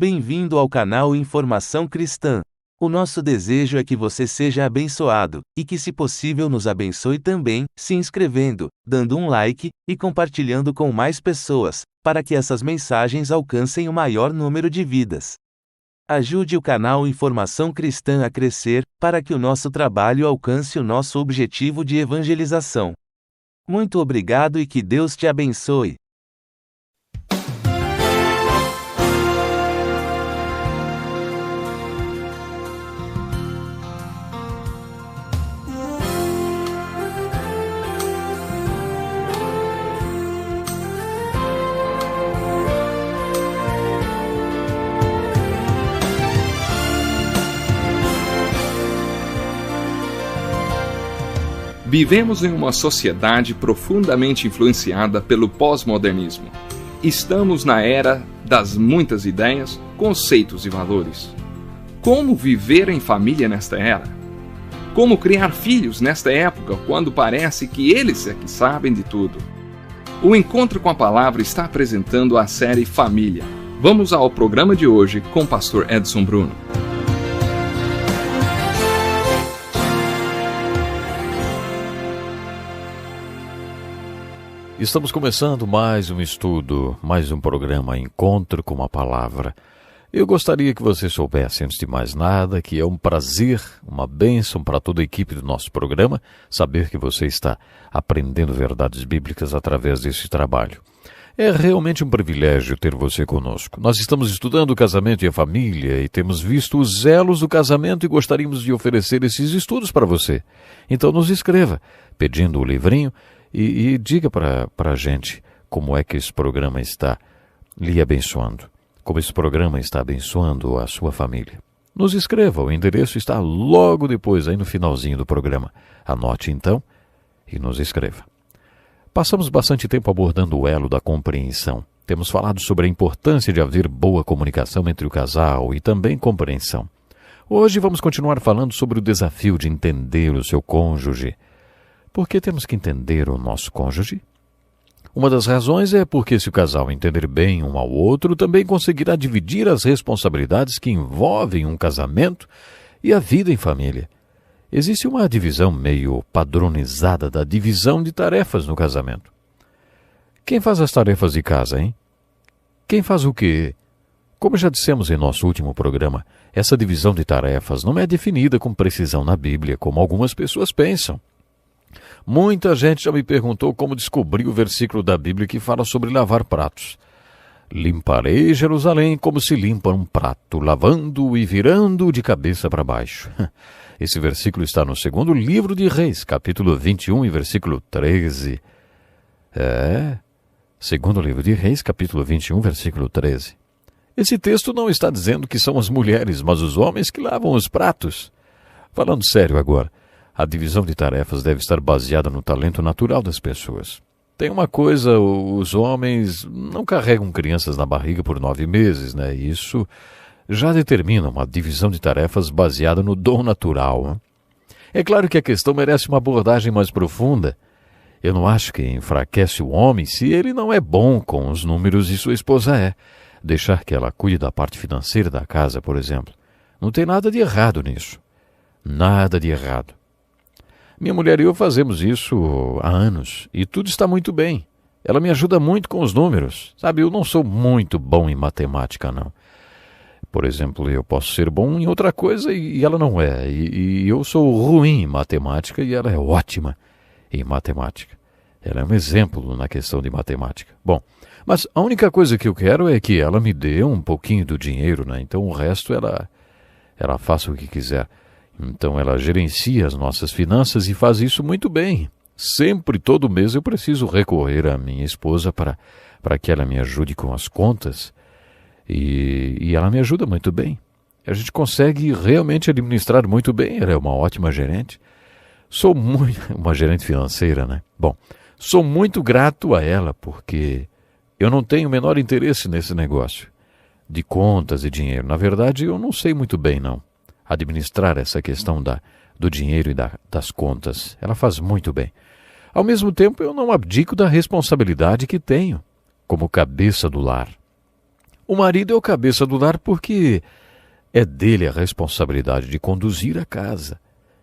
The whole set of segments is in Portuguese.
Bem-vindo ao canal Informação Cristã. O nosso desejo é que você seja abençoado, e que se possível nos abençoe também, se inscrevendo, dando um like, e compartilhando com mais pessoas, para que essas mensagens alcancem o maior número de vidas. Ajude o canal Informação Cristã a crescer, para que o nosso trabalho alcance o nosso objetivo de evangelização. Muito obrigado e que Deus te abençoe. Vivemos em uma sociedade profundamente influenciada pelo pós-modernismo. Estamos na era das muitas ideias, conceitos e valores. Como viver em família nesta era? Como criar filhos nesta época, quando parece que eles é que sabem de tudo? O Encontro com a Palavra está apresentando a série Família. Vamos ao programa de hoje com o pastor Edson Bruno. Estamos começando mais um estudo, mais um programa Encontro com a Palavra. Eu gostaria que você soubesse, antes de mais nada, que é um prazer, uma bênção para toda a equipe do nosso programa, saber que você está aprendendo verdades bíblicas através desse trabalho. É realmente um privilégio ter você conosco. Nós estamos estudando o casamento e a família e temos visto os elos do casamento e gostaríamos de oferecer esses estudos para você. Então nos escreva, pedindo o livrinho, e diga para a gente como é que esse programa está lhe abençoando, como esse programa está abençoando a sua família. Nos escreva, o endereço está logo depois, aí no finalzinho do programa. Anote então e nos escreva. Passamos bastante tempo abordando o elo da compreensão. Temos falado sobre a importância de haver boa comunicação entre o casal e também compreensão. Hoje vamos continuar falando sobre o desafio de entender o seu cônjuge. Por que temos que entender o nosso cônjuge? Uma das razões é porque se o casal entender bem um ao outro, também conseguirá dividir as responsabilidades que envolvem um casamento e a vida em família. Existe uma divisão meio padronizada da divisão de tarefas no casamento. Quem faz as tarefas de casa, hein? Quem faz o quê? Como já dissemos em nosso último programa, essa divisão de tarefas não é definida com precisão na Bíblia, como algumas pessoas pensam. Muita gente já me perguntou como descobrir o versículo da Bíblia que fala sobre lavar pratos. Limparei Jerusalém como se limpa um prato, lavando-o e virando-o de cabeça para baixo. Esse versículo está no segundo livro de Reis, capítulo 21 e versículo 13. Segundo livro de Reis, capítulo 21, versículo 13. Esse texto não está dizendo que são as mulheres, mas os homens que lavam os pratos. Falando sério agora, a divisão de tarefas deve estar baseada no talento natural das pessoas. Tem uma coisa, os homens não carregam crianças na barriga por 9 meses, né? Isso já determina uma divisão de tarefas baseada no dom natural. É claro que a questão merece uma abordagem mais profunda. Eu não acho que enfraquece o homem se ele não é bom com os números e sua esposa é. Deixar que ela cuide da parte financeira da casa, por exemplo. Não tem nada de errado nisso. Nada de errado. Minha mulher e eu fazemos isso há anos e tudo está muito bem. Ela me ajuda muito com os números. Sabe, eu não sou muito bom em matemática, não. Por exemplo, eu posso ser bom em outra coisa e ela não é. E eu sou ruim em matemática e ela é ótima em matemática. Ela é um exemplo na questão de matemática. Bom, mas a única coisa que eu quero é que ela me dê um pouquinho do dinheiro, né? Então o resto ela faça o que quiser. Então ela gerencia as nossas finanças e faz isso muito bem. Sempre, todo mês, eu preciso recorrer à minha esposa para que ela me ajude com as contas. E ela me ajuda muito bem. A gente consegue realmente administrar muito bem. Ela é uma ótima gerente. Sou muito... uma gerente financeira, né? Bom, sou muito grato a ela porque eu não tenho o menor interesse nesse negócio de contas e dinheiro. Na verdade, eu não sei muito bem, não. Administrar essa questão do dinheiro e das contas. Ela faz muito bem. Ao mesmo tempo, eu não abdico da responsabilidade que tenho como cabeça do lar. O marido é o cabeça do lar porque é dele a responsabilidade de conduzir a casa.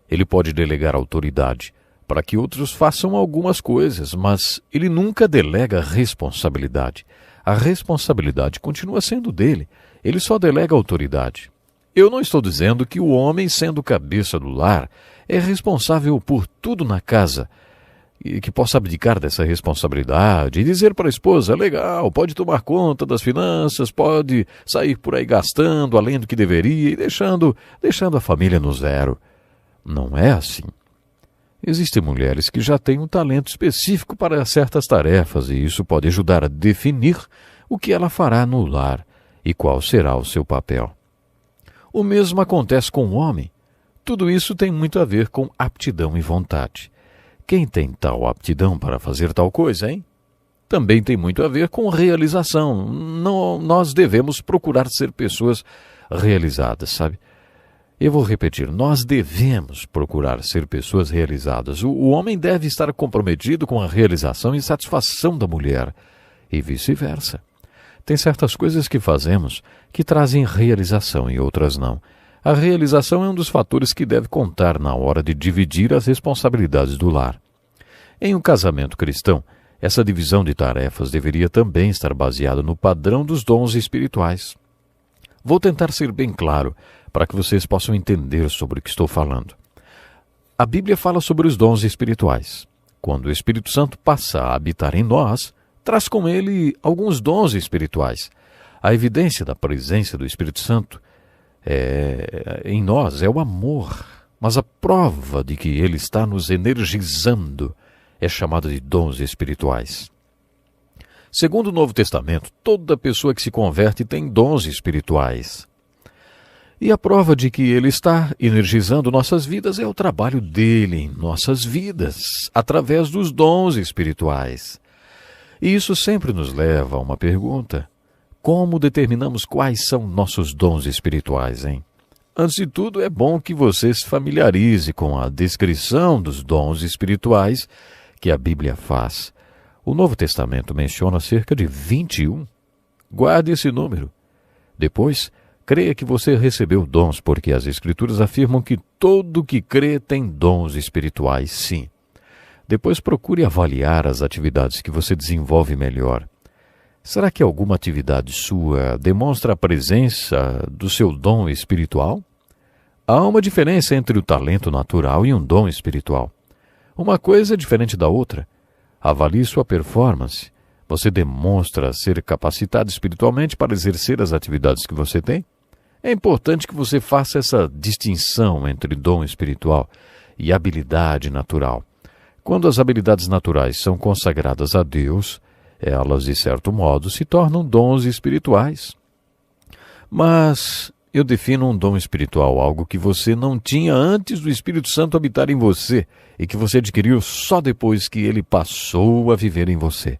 Ele pode delegar autoridade para que outros façam algumas coisas, mas ele nunca delega responsabilidade. A responsabilidade continua sendo dele. Ele só delega autoridade. Eu não estou dizendo que o homem, sendo cabeça do lar, é responsável por tudo na casa e que possa abdicar dessa responsabilidade e dizer para a esposa: legal, pode tomar conta das finanças, pode sair por aí gastando além do que deveria e deixando a família no zero. Não é assim. Existem mulheres que já têm um talento específico para certas tarefas e isso pode ajudar a definir o que ela fará no lar e qual será o seu papel. O mesmo acontece com o homem. Tudo isso tem muito a ver com aptidão e vontade. Quem tem tal aptidão para fazer tal coisa, hein? Também tem muito a ver com realização. Nós devemos procurar ser pessoas realizadas, sabe? Eu vou repetir, nós devemos procurar ser pessoas realizadas. O homem deve estar comprometido com a realização e satisfação da mulher, e vice-versa. Tem certas coisas que fazemos que trazem realização e outras não. A realização é um dos fatores que deve contar na hora de dividir as responsabilidades do lar. Em um casamento cristão, essa divisão de tarefas deveria também estar baseada no padrão dos dons espirituais. Vou tentar ser bem claro para que vocês possam entender sobre o que estou falando. A Bíblia fala sobre os dons espirituais. Quando o Espírito Santo passa a habitar em nós, traz com ele alguns dons espirituais. A evidência da presença do Espírito Santo em nós é o amor, mas a prova de que ele está nos energizando é chamada de dons espirituais. Segundo o Novo Testamento, toda pessoa que se converte tem dons espirituais. E a prova de que ele está energizando nossas vidas é o trabalho dele em nossas vidas, através dos dons espirituais. E isso sempre nos leva a uma pergunta: como determinamos quais são nossos dons espirituais, hein? Antes de tudo, é bom que você se familiarize com a descrição dos dons espirituais que a Bíblia faz. O Novo Testamento menciona cerca de 21. Guarde esse número. Depois, creia que você recebeu dons, porque as Escrituras afirmam que todo que crê tem dons espirituais, sim. Depois procure avaliar as atividades que você desenvolve melhor. Será que alguma atividade sua demonstra a presença do seu dom espiritual? Há uma diferença entre o talento natural e um dom espiritual. Uma coisa é diferente da outra. Avalie sua performance. Você demonstra ser capacitado espiritualmente para exercer as atividades que você tem? É importante que você faça essa distinção entre dom espiritual e habilidade natural. Quando as habilidades naturais são consagradas a Deus, elas, de certo modo, se tornam dons espirituais. Mas eu defino um dom espiritual, algo que você não tinha antes do Espírito Santo habitar em você e que você adquiriu só depois que ele passou a viver em você.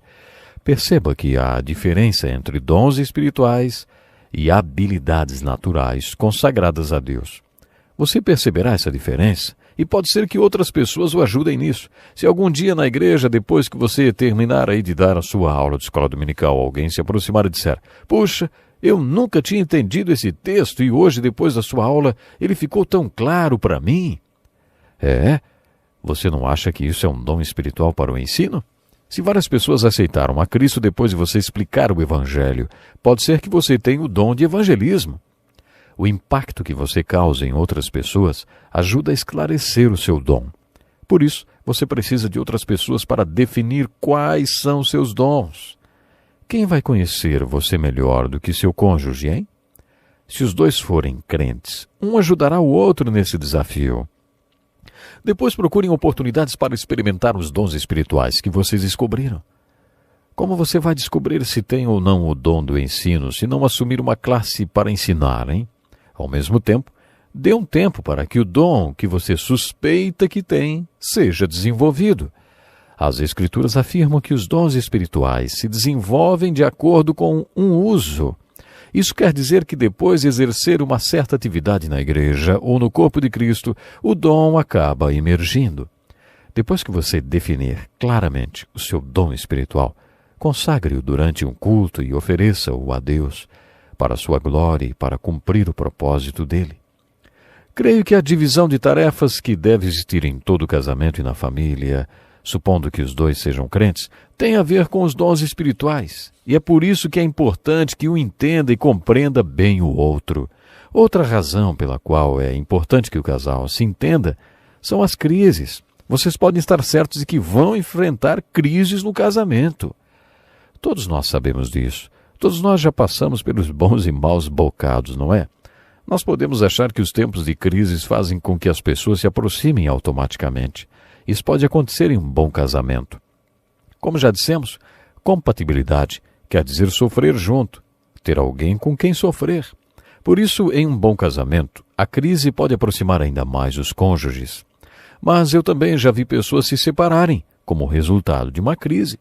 Perceba que há diferença entre dons espirituais e habilidades naturais consagradas a Deus. Você perceberá essa diferença? E pode ser que outras pessoas o ajudem nisso. Se algum dia na igreja, depois que você terminar aí de dar a sua aula de escola dominical, alguém se aproximar e disser: puxa, eu nunca tinha entendido esse texto e hoje, depois da sua aula, ele ficou tão claro para mim. Você não acha que isso é um dom espiritual para o ensino? Se várias pessoas aceitaram a Cristo depois de você explicar o Evangelho, pode ser que você tenha o dom de evangelismo. O impacto que você causa em outras pessoas ajuda a esclarecer o seu dom. Por isso, você precisa de outras pessoas para definir quais são seus dons. Quem vai conhecer você melhor do que seu cônjuge, hein? Se os dois forem crentes, um ajudará o outro nesse desafio. Depois procurem oportunidades para experimentar os dons espirituais que vocês descobriram. Como você vai descobrir se tem ou não o dom do ensino se não assumir uma classe para ensinar, hein? Ao mesmo tempo, dê um tempo para que o dom que você suspeita que tem seja desenvolvido. As Escrituras afirmam que os dons espirituais se desenvolvem de acordo com um uso. Isso quer dizer que depois de exercer uma certa atividade na igreja ou no corpo de Cristo, o dom acaba emergindo. Depois que você definir claramente o seu dom espiritual, consagre-o durante um culto e ofereça-o a Deus. para a sua glória e para cumprir o propósito dele. Creio que a divisão de tarefas que deve existir em todo casamento e na família, supondo que os dois sejam crentes, tem a ver com os dons espirituais. E é por isso que é importante que um entenda e compreenda bem o outro. Outra razão pela qual é importante que o casal se entenda são as crises. Vocês podem estar certos de que vão enfrentar crises no casamento. Todos nós sabemos disso. Todos nós já passamos pelos bons e maus bocados, não é? Nós podemos achar que os tempos de crises fazem com que as pessoas se aproximem automaticamente. Isso pode acontecer em um bom casamento. Como já dissemos, compatibilidade quer dizer sofrer junto, ter alguém com quem sofrer. Por isso, em um bom casamento, a crise pode aproximar ainda mais os cônjuges. Mas eu também já vi pessoas se separarem como resultado de uma crise.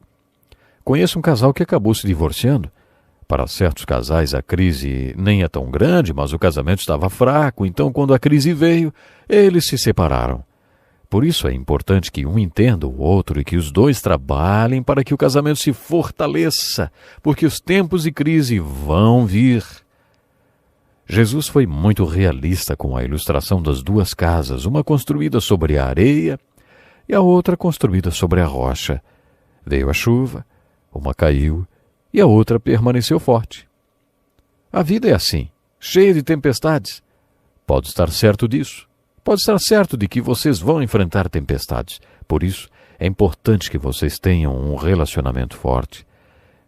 Conheço um casal que acabou se divorciando. Para certos casais, a crise nem é tão grande, mas o casamento estava fraco, então quando a crise veio, eles se separaram. Por isso é importante que um entenda o outro e que os dois trabalhem para que o casamento se fortaleça, porque os tempos de crise vão vir. Jesus foi muito realista com a ilustração das duas casas, uma construída sobre a areia e a outra construída sobre a rocha. Veio a chuva, uma caiu e a outra permaneceu forte. A vida é assim, cheia de tempestades. Pode estar certo disso. Pode estar certo de que vocês vão enfrentar tempestades. Por isso, é importante que vocês tenham um relacionamento forte.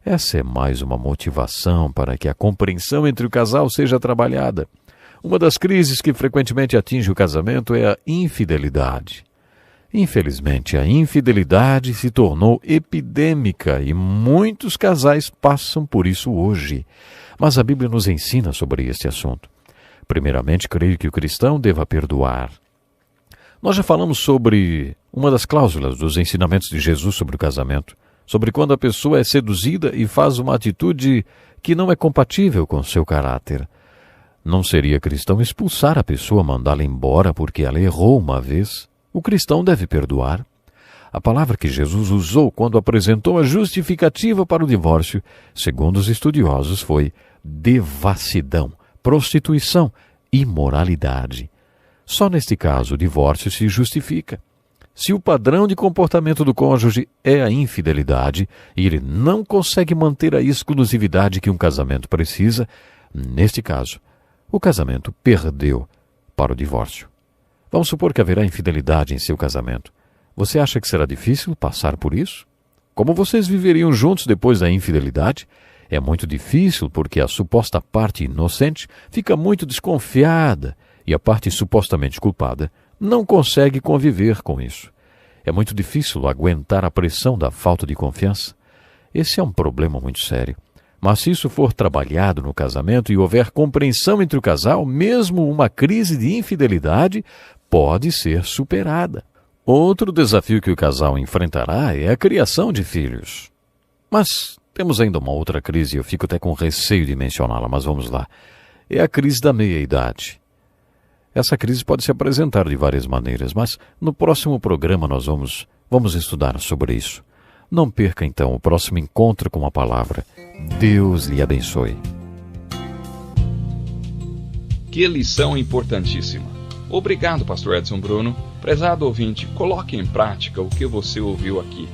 Essa é mais uma motivação para que a compreensão entre o casal seja trabalhada. Uma das crises que frequentemente atinge o casamento é a infidelidade. Infelizmente, a infidelidade se tornou epidêmica e muitos casais passam por isso hoje. Mas a Bíblia nos ensina sobre este assunto. Primeiramente, creio que o cristão deva perdoar. Nós já falamos sobre uma das cláusulas dos ensinamentos de Jesus sobre o casamento, sobre quando a pessoa é seduzida e faz uma atitude que não é compatível com seu caráter. Não seria cristão expulsar a pessoa, mandá-la embora porque ela errou uma vez. O cristão deve perdoar. A palavra que Jesus usou quando apresentou a justificativa para o divórcio, segundo os estudiosos, foi devassidão, prostituição, imoralidade. Só neste caso o divórcio se justifica. Se o padrão de comportamento do cônjuge é a infidelidade e ele não consegue manter a exclusividade que um casamento precisa, neste caso, o casamento perdeu para o divórcio. Vamos supor que haverá infidelidade em seu casamento. Você acha que será difícil passar por isso? Como vocês viveriam juntos depois da infidelidade? É muito difícil porque a suposta parte inocente fica muito desconfiada e a parte supostamente culpada não consegue conviver com isso. É muito difícil aguentar a pressão da falta de confiança. Esse é um problema muito sério. Mas se isso for trabalhado no casamento e houver compreensão entre o casal, mesmo uma crise de infidelidade pode ser superada. Outro desafio que o casal enfrentará é a criação de filhos. Mas temos ainda uma outra crise, eu fico até com receio de mencioná-la, mas vamos lá. É a crise da meia-idade. Essa crise pode se apresentar de várias maneiras, mas no próximo programa nós vamos estudar sobre isso. Não perca então o próximo encontro com a palavra. Deus lhe abençoe. Que lição importantíssima. Obrigado, pastor Edson Bruno. Prezado ouvinte, coloque em prática o que você ouviu aqui.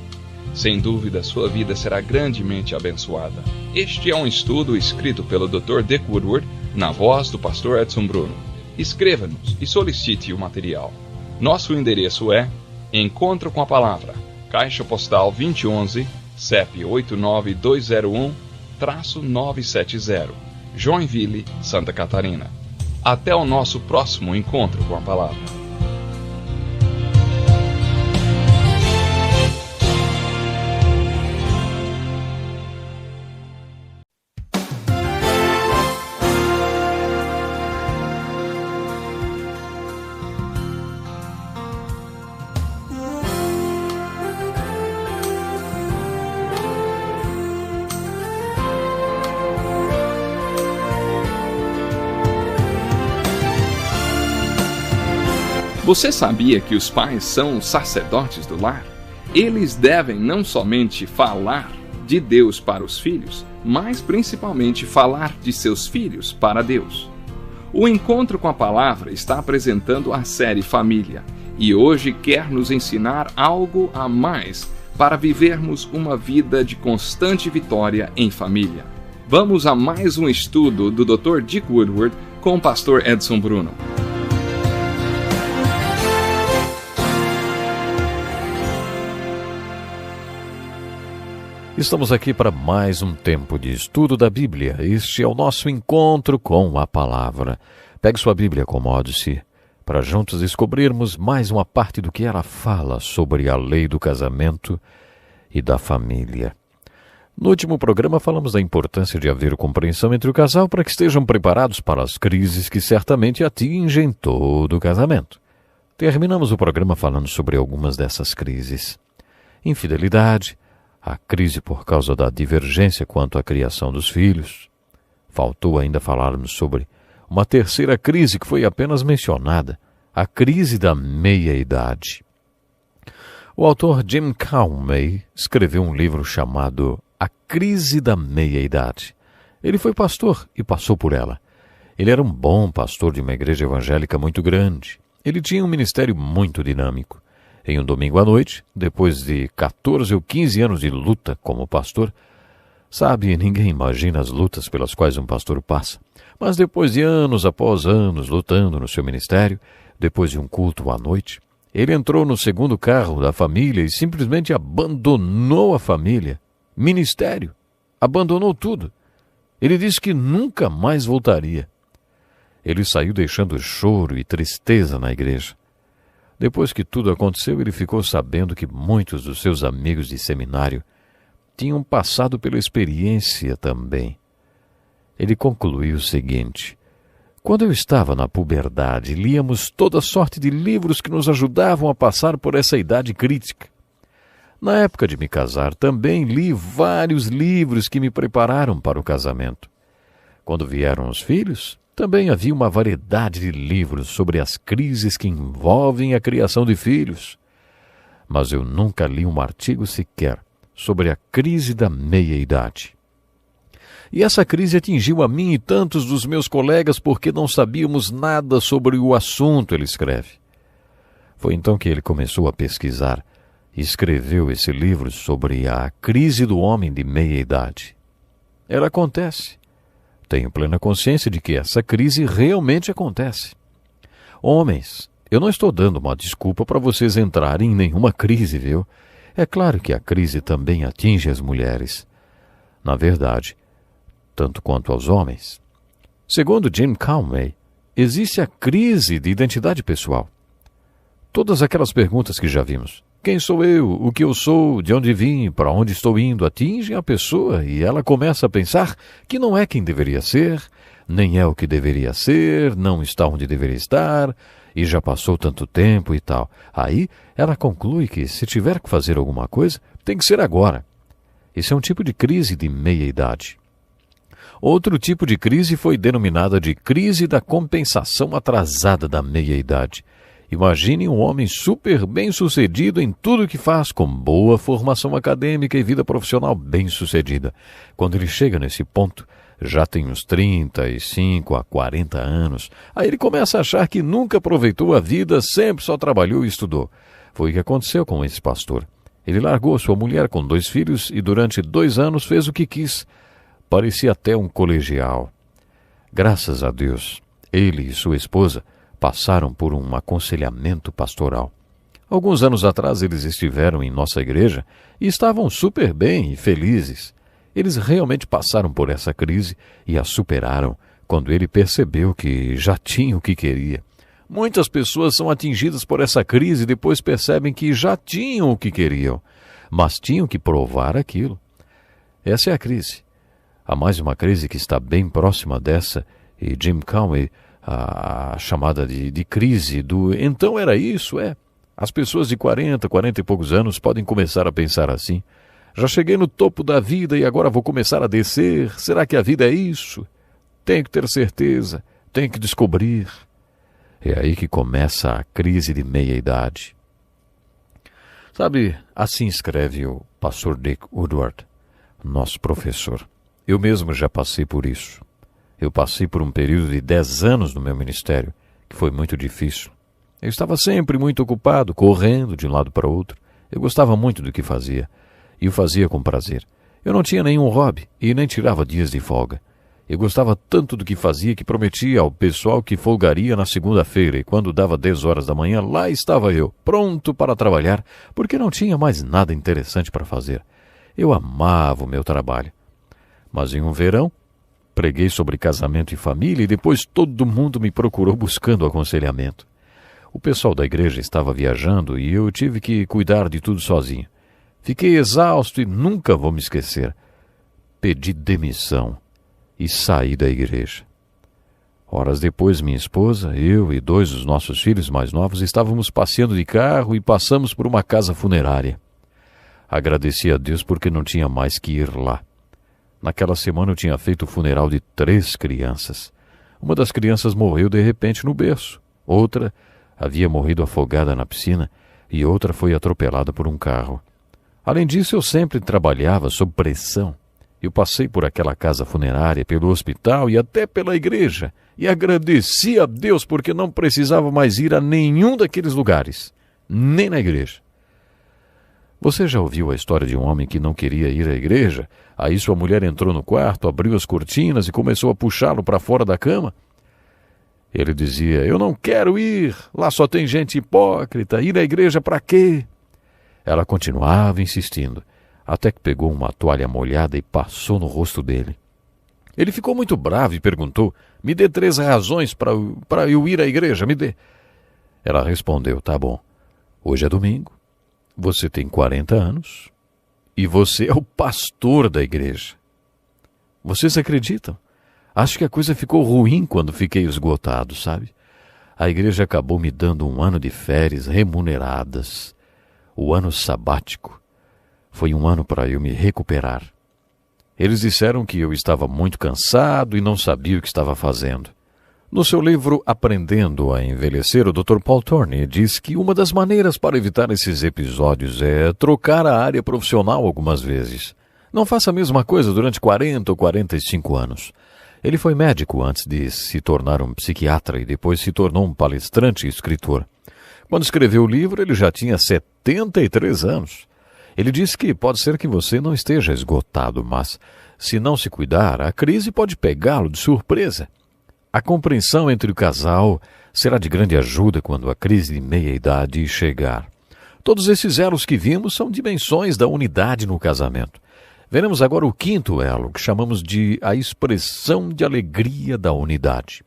Sem dúvida, sua vida será grandemente abençoada. Este é um estudo escrito pelo Dr. Dick Woodward, na voz do pastor Edson Bruno. Escreva-nos e solicite o material. Nosso endereço é Encontro com a Palavra, Caixa Postal 2011, CEP 89201-970, Joinville, Santa Catarina. Até o nosso próximo encontro com a Palavra. Você sabia que os pais são os sacerdotes do lar? Eles devem não somente falar de Deus para os filhos, mas principalmente falar de seus filhos para Deus. O Encontro com a Palavra está apresentando a série Família e hoje quer nos ensinar algo a mais para vivermos uma vida de constante vitória em família. Vamos a mais um estudo do Dr. Dick Woodward com o pastor Edson Bruno. Estamos aqui para mais um tempo de estudo da Bíblia. Este é o nosso encontro com a Palavra. Pegue sua Bíblia, acomode-se, para juntos descobrirmos mais uma parte do que ela fala sobre a lei do casamento e da família. No último programa falamos da importância de haver compreensão entre o casal para que estejam preparados para as crises que certamente atingem todo o casamento. Terminamos o programa falando sobre algumas dessas crises. Infidelidade, a crise por causa da divergência quanto à criação dos filhos. Faltou ainda falarmos sobre uma terceira crise que foi apenas mencionada, a crise da meia-idade. O autor Jim Calmey escreveu um livro chamado A Crise da Meia-Idade. Ele foi pastor e passou por ela. Ele era um bom pastor de uma igreja evangélica muito grande. Ele tinha um ministério muito dinâmico. Em um domingo à noite, depois de 14 ou 15 anos de luta como pastor, sabe, ninguém imagina as lutas pelas quais um pastor passa, mas depois de anos após anos lutando no seu ministério, depois de um culto à noite, ele entrou no segundo carro da família e simplesmente abandonou a família, ministério, abandonou tudo. Ele disse que nunca mais voltaria. Ele saiu deixando choro e tristeza na igreja. Depois que tudo aconteceu, ele ficou sabendo que muitos dos seus amigos de seminário tinham passado pela experiência também. Ele concluiu o seguinte: quando eu estava na puberdade, líamos toda sorte de livros que nos ajudavam a passar por essa idade crítica. Na época de me casar, também li vários livros que me prepararam para o casamento. Quando vieram os filhos, também havia uma variedade de livros sobre as crises que envolvem a criação de filhos. Mas eu nunca li um artigo sequer sobre a crise da meia-idade. E essa crise atingiu a mim e tantos dos meus colegas porque não sabíamos nada sobre o assunto, ele escreve. Foi então que ele começou a pesquisar e escreveu esse livro sobre a crise do homem de meia-idade. Ela acontece. Tenho plena consciência de que essa crise realmente acontece. Homens, eu não estou dando uma desculpa para vocês entrarem em nenhuma crise, viu? É claro que a crise também atinge as mulheres. Na verdade, tanto quanto aos homens. Segundo Jim Calmey, existe a crise de identidade pessoal. Todas aquelas perguntas que já vimos. Quem sou eu? O que eu sou? De onde vim? Para onde estou indo? Atingem a pessoa e ela começa a pensar que não é quem deveria ser, nem é o que deveria ser, não está onde deveria estar, e já passou tanto tempo e tal. Aí ela conclui que se tiver que fazer alguma coisa, tem que ser agora. Esse é um tipo de crise de meia-idade. Outro tipo de crise foi denominada de crise da compensação atrasada da meia-idade. Imagine um homem super bem-sucedido em tudo que faz, com boa formação acadêmica e vida profissional bem-sucedida. Quando ele chega nesse ponto, já tem uns 35 a 40 anos. Aí ele começa a achar que nunca aproveitou a vida, sempre só trabalhou e estudou. Foi o que aconteceu com esse pastor. Ele largou sua mulher com 2 filhos e durante 2 anos fez o que quis. Parecia até um colegial. Graças a Deus, ele e sua esposa passaram por um aconselhamento pastoral. Alguns anos atrás eles estiveram em nossa igreja e estavam super bem e felizes. Eles realmente passaram por essa crise e a superaram quando ele percebeu que já tinha o que queria. Muitas pessoas são atingidas por essa crise e depois percebem que já tinham o que queriam, mas tinham que provar aquilo. Essa é a crise. Há mais uma crise que está bem próxima dessa, e Jim Calmey a chamada de crise do então era isso, As pessoas de 40 e poucos anos podem começar a pensar assim. Já cheguei no topo da vida e agora vou começar a descer. Será que a vida é isso? Tenho que ter certeza, tenho que descobrir. É aí que começa a crise de meia-idade. Sabe, assim escreve o pastor Dick Woodward, nosso professor. Eu mesmo já passei por isso. Eu passei por um período de 10 anos no meu ministério, que foi muito difícil. Eu estava sempre muito ocupado, correndo de um lado para outro. Eu gostava muito do que fazia, e o fazia com prazer. Eu não tinha nenhum hobby e nem tirava dias de folga. Eu gostava tanto do que fazia que prometia ao pessoal que folgaria na segunda-feira, e quando dava 10 horas da manhã, lá estava eu, pronto para trabalhar, porque não tinha mais nada interessante para fazer. Eu amava o meu trabalho. Mas em um verão, preguei sobre casamento e família e depois todo mundo me procurou buscando aconselhamento. O pessoal da igreja estava viajando e eu tive que cuidar de tudo sozinho. Fiquei exausto e nunca vou me esquecer. Pedi demissão e saí da igreja. Horas depois, minha esposa, eu e 2 dos nossos filhos mais novos estávamos passeando de carro e passamos por uma casa funerária. Agradeci a Deus porque não tinha mais que ir lá. Naquela semana eu tinha feito o funeral de 3 crianças. Uma das crianças morreu de repente no berço. Outra havia morrido afogada na piscina e outra foi atropelada por um carro. Além disso, eu sempre trabalhava sob pressão. Eu passei por aquela casa funerária, pelo hospital e até pela igreja e agradeci a Deus porque não precisava mais ir a nenhum daqueles lugares, nem na igreja. Você já ouviu a história de um homem que não queria ir à igreja? Aí sua mulher entrou no quarto, abriu as cortinas e começou a puxá-lo para fora da cama? Ele dizia, eu não quero ir, lá só tem gente hipócrita, ir à igreja para quê? Ela continuava insistindo, até que pegou uma toalha molhada e passou no rosto dele. Ele ficou muito bravo e perguntou, me dê 3 razões para eu ir à igreja, me dê. Ela respondeu, tá bom, hoje é domingo. Você tem 40 anos e você é o pastor da igreja. Vocês acreditam? Acho que a coisa ficou ruim quando fiquei esgotado, sabe? A igreja acabou me dando um ano de férias remuneradas. O ano sabático. Foi um ano para eu me recuperar. Eles disseram que eu estava muito cansado e não sabia o que estava fazendo. No seu livro Aprendendo a Envelhecer, o Dr. Paul Thorne diz que uma das maneiras para evitar esses episódios é trocar a área profissional algumas vezes. Não faça a mesma coisa durante 40 ou 45 anos. Ele foi médico antes de se tornar um psiquiatra e depois se tornou um palestrante e escritor. Quando escreveu o livro, ele já tinha 73 anos. Ele disse que pode ser que você não esteja esgotado, mas, se não se cuidar, a crise pode pegá-lo de surpresa. A compreensão entre o casal será de grande ajuda quando a crise de meia-idade chegar. Todos esses elos que vimos são dimensões da unidade no casamento. Veremos agora o 5º elo, que chamamos de a expressão de alegria da unidade.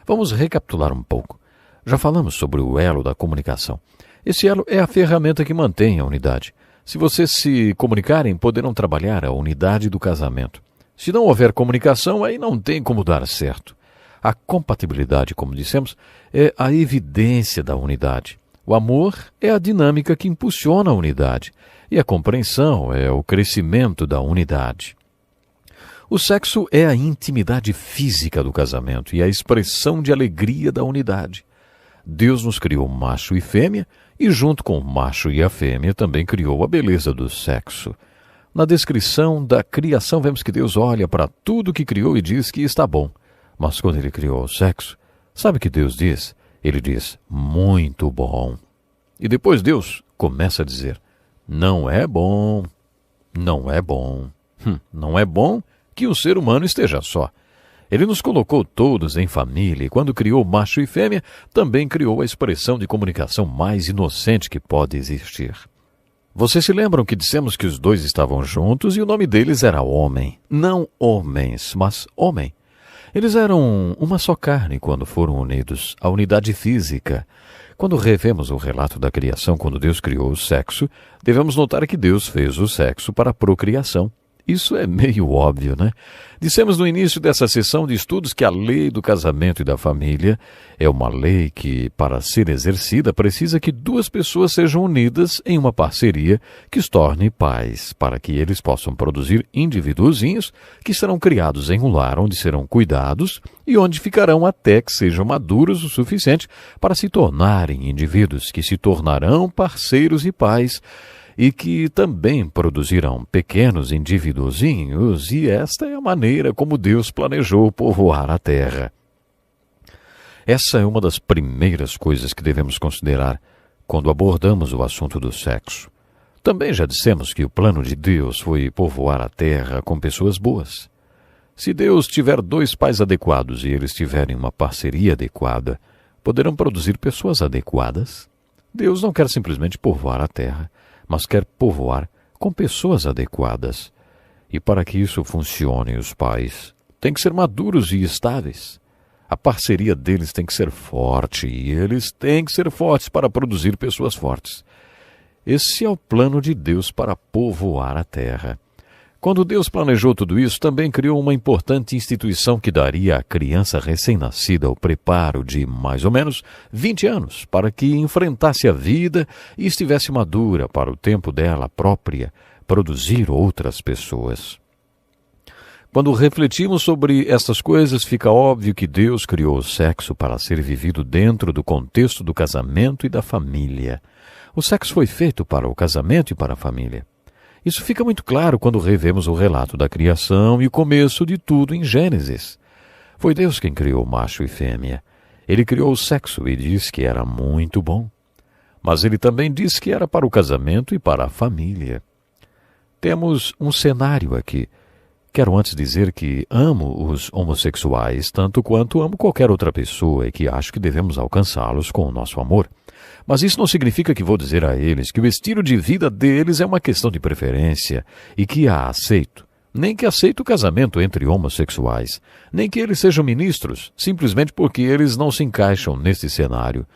Vamos recapitular um pouco. Já falamos sobre o elo da comunicação. Esse elo é a ferramenta que mantém a unidade. Se vocês se comunicarem, poderão trabalhar a unidade do casamento. Se não houver comunicação, aí não tem como dar certo. A compatibilidade, como dissemos, é a evidência da unidade. O amor é a dinâmica que impulsiona a unidade. E a compreensão é o crescimento da unidade. O sexo é a intimidade física do casamento e a expressão de alegria da unidade. Deus nos criou macho e fêmea, e junto com o macho e a fêmea também criou a beleza do sexo. Na descrição da criação vemos que Deus olha para tudo que criou e diz que está bom. Mas quando ele criou o sexo, sabe o que Deus diz? Ele diz, muito bom. E depois Deus começa a dizer, não é bom, não é bom. Não é bom que o ser humano esteja só. Ele nos colocou todos em família e quando criou macho e fêmea, também criou a expressão de comunicação mais inocente que pode existir. Vocês se lembram que dissemos que os 2 estavam juntos e o nome deles era homem. Não homens, mas homem. Eles eram uma só carne quando foram unidos, a unidade física. Quando revemos o relato da criação, quando Deus criou o sexo, devemos notar que Deus fez o sexo para a procriação. Isso é meio óbvio, né? Dissemos no início dessa sessão de estudos que a lei do casamento e da família é uma lei que, para ser exercida, precisa que 2 pessoas sejam unidas em uma parceria que os torne pais, para que eles possam produzir indivíduozinhos que serão criados em um lar onde serão cuidados e onde ficarão até que sejam maduros o suficiente para se tornarem indivíduos que se tornarão parceiros e pais. e que também produzirão pequenos indivíduozinhos, e esta é a maneira como Deus planejou povoar a terra. Essa é uma das primeiras coisas que devemos considerar quando abordamos o assunto do sexo. Também já dissemos que o plano de Deus foi povoar a terra com pessoas boas. Se Deus tiver 2 pais adequados e eles tiverem uma parceria adequada, poderão produzir pessoas adequadas. Deus não quer simplesmente povoar a terra, mas quer povoar com pessoas adequadas. E para que isso funcione, os pais têm que ser maduros e estáveis. A parceria deles tem que ser forte e eles têm que ser fortes para produzir pessoas fortes. Esse é o plano de Deus para povoar a terra. Quando Deus planejou tudo isso, também criou uma importante instituição que daria à criança recém-nascida o preparo de mais ou menos 20 anos para que enfrentasse a vida e estivesse madura para o tempo dela própria produzir outras pessoas. Quando refletimos sobre estas coisas, fica óbvio que Deus criou o sexo para ser vivido dentro do contexto do casamento e da família. O sexo foi feito para o casamento e para a família. Isso fica muito claro quando revemos o relato da criação e o começo de tudo em Gênesis. Foi Deus quem criou macho e fêmea. Ele criou o sexo e disse que era muito bom. Mas ele também disse que era para o casamento e para a família. Temos um cenário aqui. Quero antes dizer que amo os homossexuais tanto quanto amo qualquer outra pessoa e que acho que devemos alcançá-los com o nosso amor. Mas isso não significa que vou dizer a eles que o estilo de vida deles é uma questão de preferência e que a aceito. Nem que aceito o casamento entre homossexuais, nem que eles sejam ministros, simplesmente porque eles não se encaixam nesse cenário.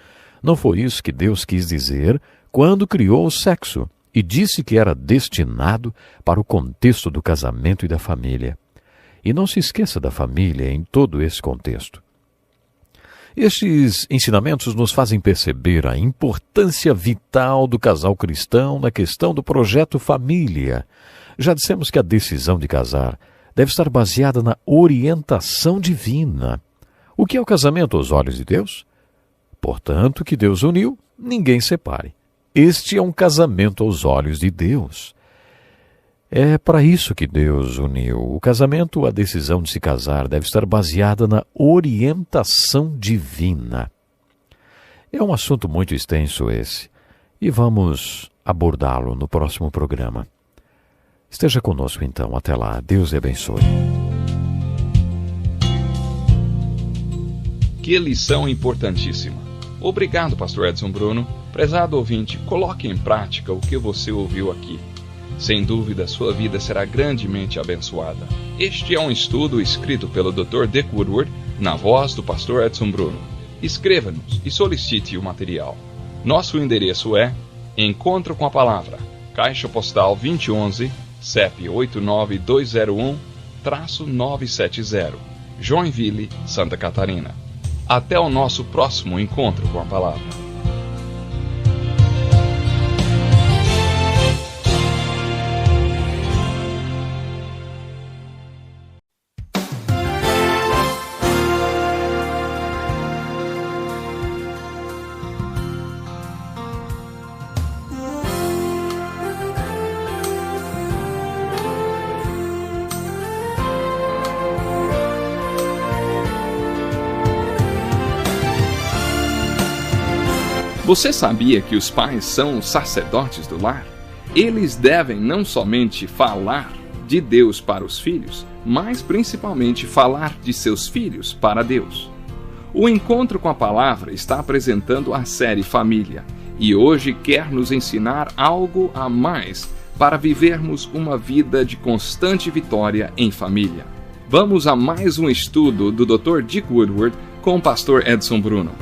Não foi isso que Deus quis dizer quando criou o sexo e disse que era destinado para o contexto do casamento e da família. E não se esqueça da família em todo esse contexto. Estes ensinamentos nos fazem perceber a importância vital do casal cristão na questão do projeto família. Já dissemos que a decisão de casar deve estar baseada na orientação divina. O que é o casamento aos olhos de Deus? Portanto, que Deus uniu, ninguém separe. Este é um casamento aos olhos de Deus. É para isso que Deus uniu. O casamento, a decisão de se casar, deve estar baseada na orientação divina. É um assunto muito extenso esse, e vamos abordá-lo no próximo programa. Esteja conosco então. Até lá. Deus lhe abençoe. Que lição importantíssima. Obrigado, Pastor Edson Bruno. Prezado ouvinte, coloque em prática o que você ouviu aqui. Sem dúvida, sua vida será grandemente abençoada. Este é um estudo escrito pelo Dr. Dick Woodward, na voz do Pastor Edson Bruno. Escreva-nos e solicite o material. Nosso endereço é Encontro com a Palavra, Caixa Postal 2011, CEP 89201-970, Joinville, Santa Catarina. Até o nosso próximo Encontro com a Palavra. Você sabia que os pais são os sacerdotes do lar? Eles devem não somente falar de Deus para os filhos, mas principalmente falar de seus filhos para Deus. O Encontro com a Palavra está apresentando a série Família e hoje quer nos ensinar algo a mais para vivermos uma vida de constante vitória em família. Vamos a mais um estudo do Dr. Dick Woodward com o Pastor Edson Bruno.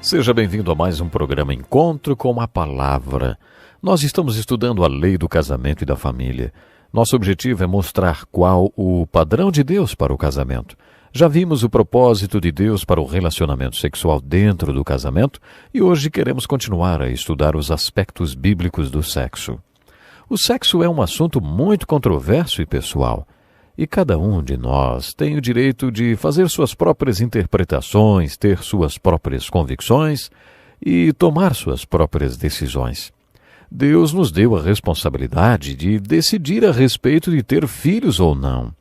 Seja bem-vindo a mais um programa Encontro com a Palavra. Nós estamos estudando a lei do casamento e da família. Nosso objetivo é mostrar qual o padrão de Deus para o casamento. Já vimos o propósito de Deus para o relacionamento sexual dentro do casamento e hoje queremos continuar a estudar os aspectos bíblicos do sexo. O sexo é um assunto muito controverso e pessoal. E cada um de nós tem o direito de fazer suas próprias interpretações, ter suas próprias convicções e tomar suas próprias decisões. Deus nos deu a responsabilidade de decidir a respeito de ter filhos ou não.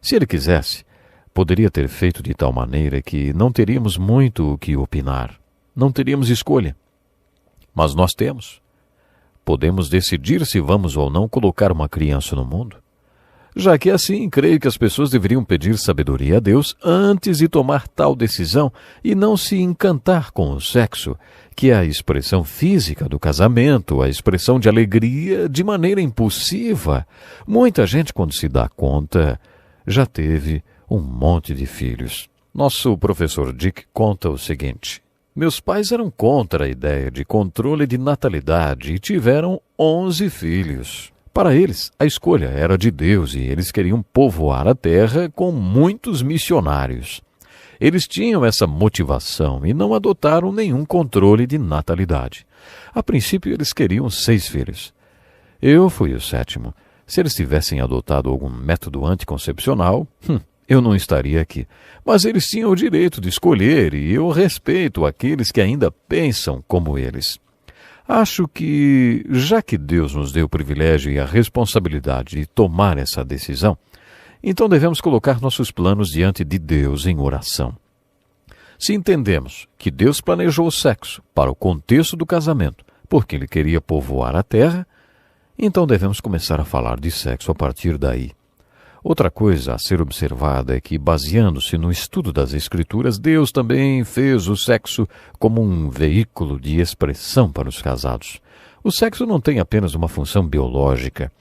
Se Ele quisesse, poderia ter feito de tal maneira que não teríamos muito o que opinar. Não teríamos escolha. Mas nós temos. Podemos decidir se vamos ou não colocar uma criança no mundo. Já que é assim, creio que as pessoas deveriam pedir sabedoria a Deus antes de tomar tal decisão e não se encantar com o sexo, que é a expressão física do casamento, a expressão de alegria de maneira impulsiva. Muita gente, quando se dá conta, já teve um monte de filhos. Nosso professor Dick conta o seguinte: meus pais eram contra a ideia de controle de natalidade e tiveram 11 filhos. Para eles, a escolha era de Deus e eles queriam povoar a terra com muitos missionários. Eles tinham essa motivação e não adotaram nenhum controle de natalidade. A princípio, eles queriam 6 filhos. Eu fui o 7º. Se eles tivessem adotado algum método anticoncepcional, eu não estaria aqui. Mas eles tinham o direito de escolher e eu respeito aqueles que ainda pensam como eles. Acho que, já que Deus nos deu o privilégio e a responsabilidade de tomar essa decisão, então devemos colocar nossos planos diante de Deus em oração. Se entendemos que Deus planejou o sexo para o contexto do casamento, porque Ele queria povoar a terra, então devemos começar a falar de sexo a partir daí. Outra coisa a ser observada é que, baseando-se no estudo das Escrituras, Deus também fez o sexo como um veículo de expressão para os casados. O sexo não tem apenas uma função biológica.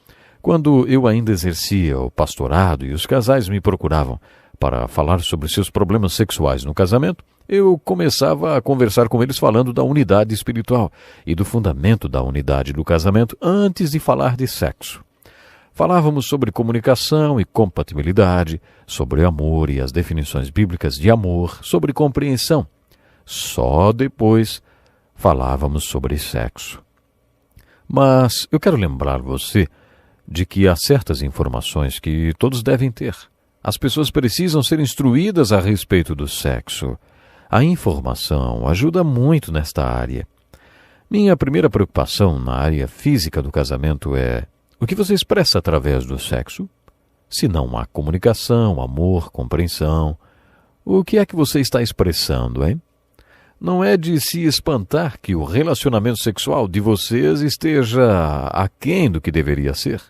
Quando eu ainda exercia o pastorado e os casais me procuravam para falar sobre seus problemas sexuais no casamento, eu começava a conversar com eles falando da unidade espiritual e do fundamento da unidade do casamento antes de falar de sexo. Falávamos sobre comunicação e compatibilidade, sobre amor e as definições bíblicas de amor, sobre compreensão. Só depois falávamos sobre sexo. Mas eu quero lembrar você de que há certas informações que todos devem ter. As pessoas precisam ser instruídas a respeito do sexo. A informação ajuda muito nesta área. Minha primeira preocupação na área física do casamento é: o que você expressa através do sexo? Se não há comunicação, amor, compreensão, o que é que você está expressando, hein? Não é de se espantar que o relacionamento sexual de vocês esteja aquém do que deveria ser.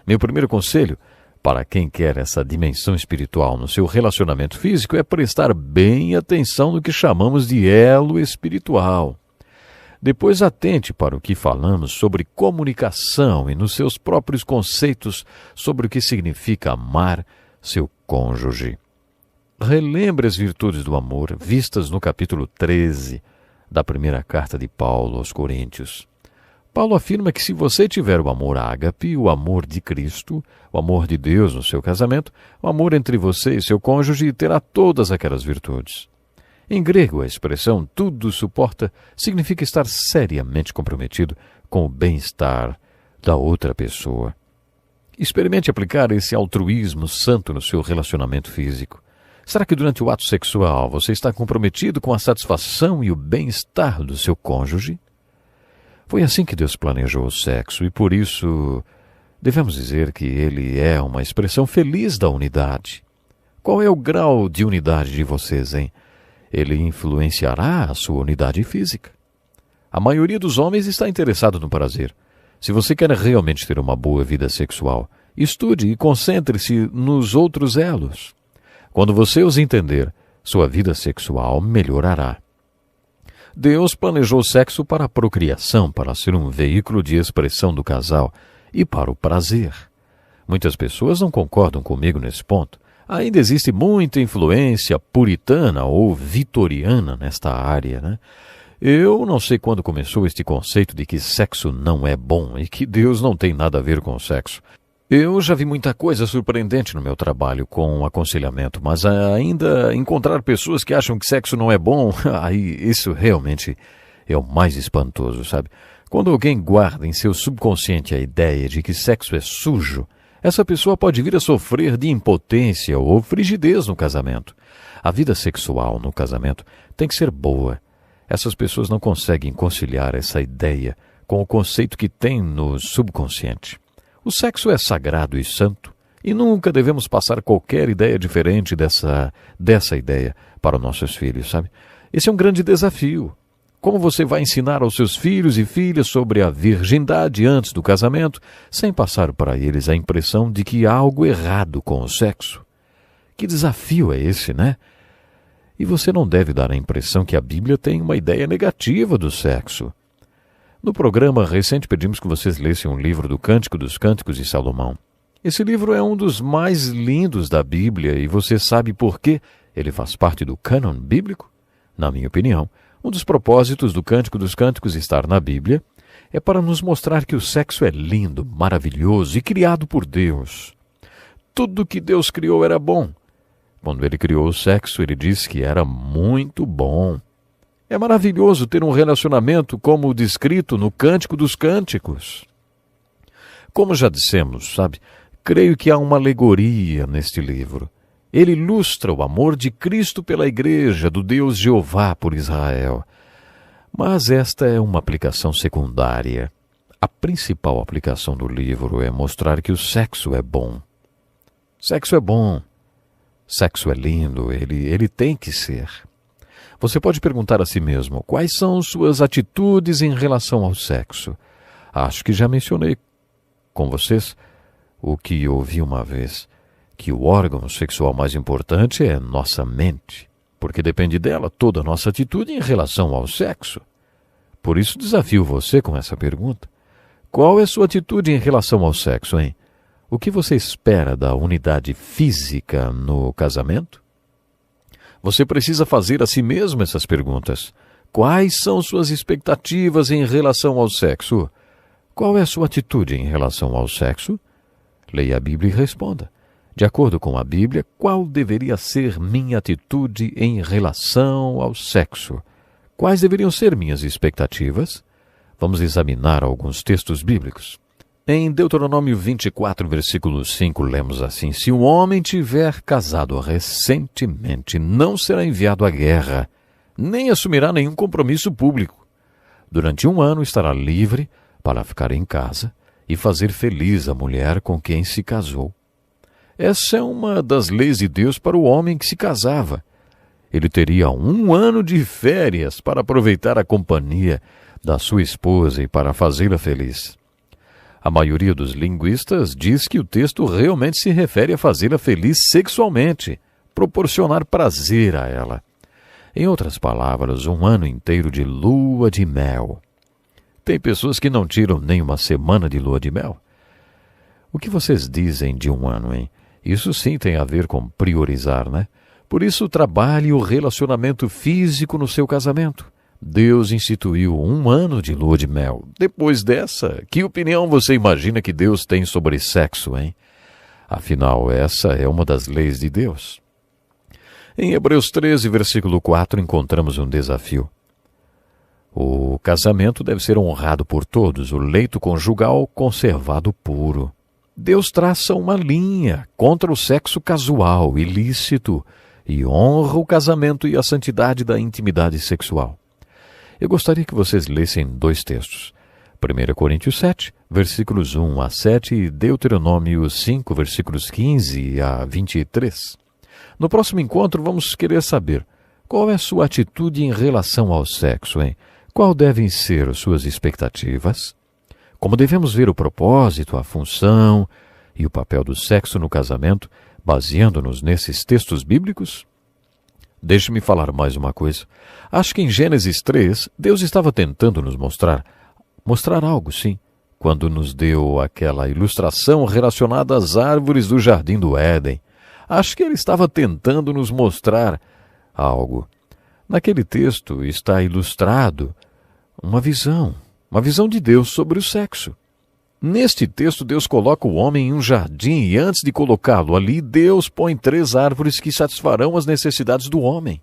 Meu primeiro conselho para quem quer essa dimensão espiritual no seu relacionamento físico é prestar bem atenção no que chamamos de elo espiritual. Depois atente para o que falamos sobre comunicação e nos seus próprios conceitos sobre o que significa amar seu cônjuge. Relembre as virtudes do amor vistas no capítulo 13 da primeira carta de Paulo aos Coríntios. Paulo afirma que se você tiver o amor ágape, o amor de Cristo, o amor de Deus no seu casamento, o amor entre você e seu cônjuge terá todas aquelas virtudes. Em grego, a expressão tudo suporta significa estar seriamente comprometido com o bem-estar da outra pessoa. Experimente aplicar esse altruísmo santo no seu relacionamento físico. Será que durante o ato sexual você está comprometido com a satisfação e o bem-estar do seu cônjuge? Foi assim que Deus planejou o sexo e por isso devemos dizer que ele é uma expressão feliz da unidade. Qual é o grau de unidade de vocês, hein? Ele influenciará a sua unidade física. A maioria dos homens está interessado no prazer. Se você quer realmente ter uma boa vida sexual, estude e concentre-se nos outros elos. Quando você os entender, sua vida sexual melhorará. Deus planejou o sexo para a procriação, para ser um veículo de expressão do casal e para o prazer. Muitas pessoas não concordam comigo nesse ponto. Ainda existe muita influência puritana ou vitoriana nesta área, né? Eu não sei quando começou este conceito de que sexo não é bom e que Deus não tem nada a ver com o sexo. Eu já vi muita coisa surpreendente no meu trabalho com aconselhamento, mas ainda encontrar pessoas que acham que sexo não é bom, aí isso realmente é o mais espantoso, sabe? Quando alguém guarda em seu subconsciente a ideia de que sexo é sujo, essa pessoa pode vir a sofrer de impotência ou frigidez no casamento. A vida sexual no casamento tem que ser boa. Essas pessoas não conseguem conciliar essa ideia com o conceito que tem no subconsciente. O sexo é sagrado e santo, e nunca devemos passar qualquer ideia diferente dessa ideia para os nossos filhos, sabe? Esse é um grande desafio. Como você vai ensinar aos seus filhos e filhas sobre a virgindade antes do casamento, sem passar para eles a impressão de que há algo errado com o sexo? Que desafio é esse, né? E você não deve dar a impressão que a Bíblia tem uma ideia negativa do sexo. No programa recente pedimos que vocês lessem um livro do Cântico dos Cânticos de Salomão. Esse livro é um dos mais lindos da Bíblia e você sabe por que ele faz parte do cânon bíblico? Na minha opinião, um dos propósitos do Cântico dos Cânticos estar na Bíblia é para nos mostrar que o sexo é lindo, maravilhoso e criado por Deus. Tudo que Deus criou era bom. Quando ele criou o sexo, ele disse que era muito bom. É maravilhoso ter um relacionamento como o descrito no Cântico dos Cânticos. Como já dissemos, sabe, creio que há uma alegoria neste livro. Ele ilustra o amor de Cristo pela Igreja, do Deus Jeová por Israel. Mas esta é uma aplicação secundária. A principal aplicação do livro é mostrar que o sexo é bom. Sexo é bom. Sexo é lindo, ele tem que ser. Você pode perguntar a si mesmo, quais são suas atitudes em relação ao sexo? Acho que já mencionei com vocês o que ouvi uma vez, que o órgão sexual mais importante é nossa mente, porque depende dela toda a nossa atitude em relação ao sexo. Por isso desafio você com essa pergunta. Qual é a sua atitude em relação ao sexo, hein? O que você espera da unidade física no casamento? Você precisa fazer a si mesmo essas perguntas. Quais são suas expectativas em relação ao sexo? Qual é a sua atitude em relação ao sexo? Leia a Bíblia e responda. De acordo com a Bíblia, qual deveria ser minha atitude em relação ao sexo? Quais deveriam ser minhas expectativas? Vamos examinar alguns textos bíblicos. Em Deuteronômio 24, versículo 5, lemos assim: Se um homem tiver casado recentemente, não será enviado à guerra, nem assumirá nenhum compromisso público. Durante 1 ano estará livre para ficar em casa e fazer feliz a mulher com quem se casou. Essa é uma das leis de Deus para o homem que se casava. Ele teria 1 ano de férias para aproveitar a companhia da sua esposa e para fazê-la feliz. A maioria dos linguistas diz que o texto realmente se refere a fazê-la feliz sexualmente, proporcionar prazer a ela. Em outras palavras, 1 ano inteiro de lua de mel. Tem pessoas que não tiram nem uma semana de lua de mel. O que vocês dizem de 1 ano, hein? Isso sim tem a ver com priorizar, né? Por isso, trabalhe o relacionamento físico no seu casamento. Deus instituiu 1 ano de lua de mel. Depois dessa, que opinião você imagina que Deus tem sobre sexo, hein? Afinal, essa é uma das leis de Deus. Em Hebreus 13, versículo 4, encontramos um desafio. O casamento deve ser honrado por todos, o leito conjugal conservado puro. Deus traça uma linha contra o sexo casual, ilícito, e honra o casamento e a santidade da intimidade sexual. Eu gostaria que vocês lessem 2 textos. 1 Coríntios 7, versículos 1 a 7 e Deuteronômio 5, versículos 15 a 23. No próximo encontro vamos querer saber qual é a sua atitude em relação ao sexo, hein? Qual devem ser as suas expectativas? Como devemos ver o propósito, a função e o papel do sexo no casamento, baseando-nos nesses textos bíblicos? Deixe-me falar mais uma coisa. Acho que em Gênesis 3, Deus estava tentando nos mostrar algo, sim, quando nos deu aquela ilustração relacionada às árvores do Jardim do Éden. Acho que ele estava tentando nos mostrar algo. Naquele texto está ilustrado uma visão de Deus sobre o sexo. Neste texto, Deus coloca o homem em um jardim e antes de colocá-lo ali, Deus põe 3 árvores que satisfarão as necessidades do homem.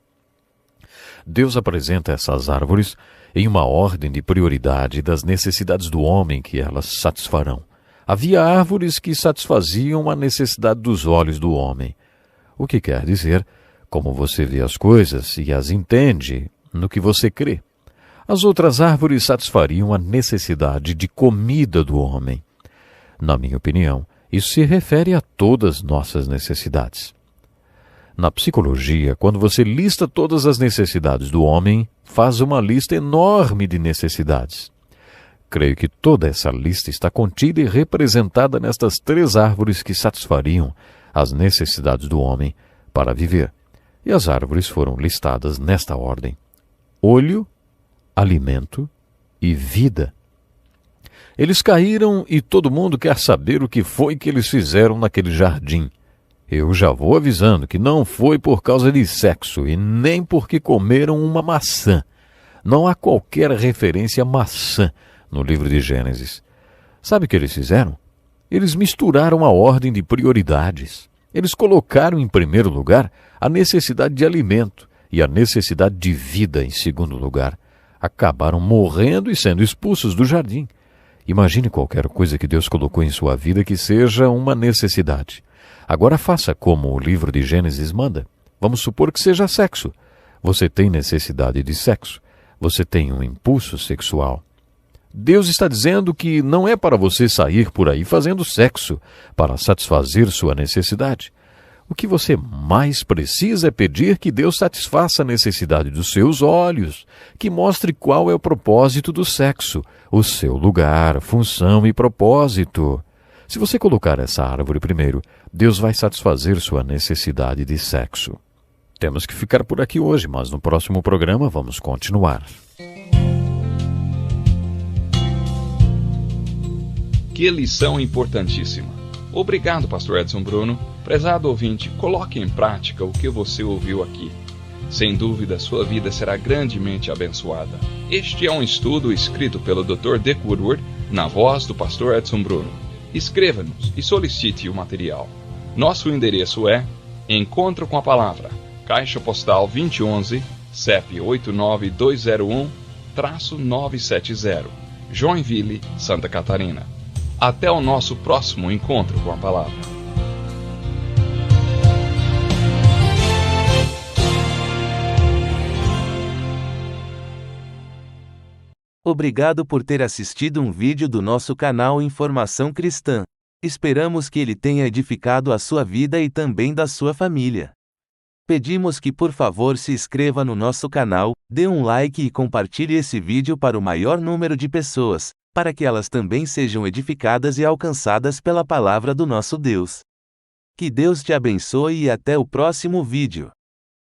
Deus apresenta essas árvores em uma ordem de prioridade das necessidades do homem que elas satisfarão. Havia árvores que satisfaziam a necessidade dos olhos do homem. O que quer dizer, como você vê as coisas e as entende no que você crê. As outras árvores satisfariam a necessidade de comida do homem. Na minha opinião, isso se refere a todas nossas necessidades. Na psicologia, quando você lista todas as necessidades do homem, faz uma lista enorme de necessidades. Creio que toda essa lista está contida e representada nestas 3 árvores que satisfariam as necessidades do homem para viver. E as árvores foram listadas nesta ordem: olho, alimento e vida. Eles caíram e todo mundo quer saber o que foi que eles fizeram naquele jardim. Eu já vou avisando que não foi por causa de sexo e nem porque comeram uma maçã. Não há qualquer referência a maçã no livro de Gênesis. Sabe o que eles fizeram? Eles misturaram a ordem de prioridades. Eles colocaram em primeiro lugar a necessidade de alimento e a necessidade de vida em segundo lugar. Acabaram morrendo e sendo expulsos do jardim. Imagine qualquer coisa que Deus colocou em sua vida que seja uma necessidade. Agora faça como o livro de Gênesis manda. Vamos supor que seja sexo. Você tem necessidade de sexo. Você tem um impulso sexual. Deus está dizendo que não é para você sair por aí fazendo sexo para satisfazer sua necessidade. O que você mais precisa é pedir que Deus satisfaça a necessidade dos seus olhos, que mostre qual é o propósito do sexo, o seu lugar, função e propósito. Se você colocar essa árvore primeiro, Deus vai satisfazer sua necessidade de sexo. Temos que ficar por aqui hoje, mas no próximo programa vamos continuar. Que lição importantíssima. Obrigado, Pastor Edson Bruno. Prezado ouvinte, coloque em prática o que você ouviu aqui. Sem dúvida, sua vida será grandemente abençoada. Este é um estudo escrito pelo Dr. Dick Woodward, na voz do Pastor Edson Bruno. Escreva-nos e solicite o material. Nosso endereço é Encontro com a Palavra, Caixa Postal 2011, CEP 89201-970, Joinville, Santa Catarina. Até o nosso próximo encontro com a Palavra. Obrigado por ter assistido um vídeo do nosso canal Informação Cristã. Esperamos que ele tenha edificado a sua vida e também da sua família. Pedimos que por favor se inscreva no nosso canal, dê um like e compartilhe esse vídeo para o maior número de pessoas, para que elas também sejam edificadas e alcançadas pela palavra do nosso Deus. Que Deus te abençoe e até o próximo vídeo.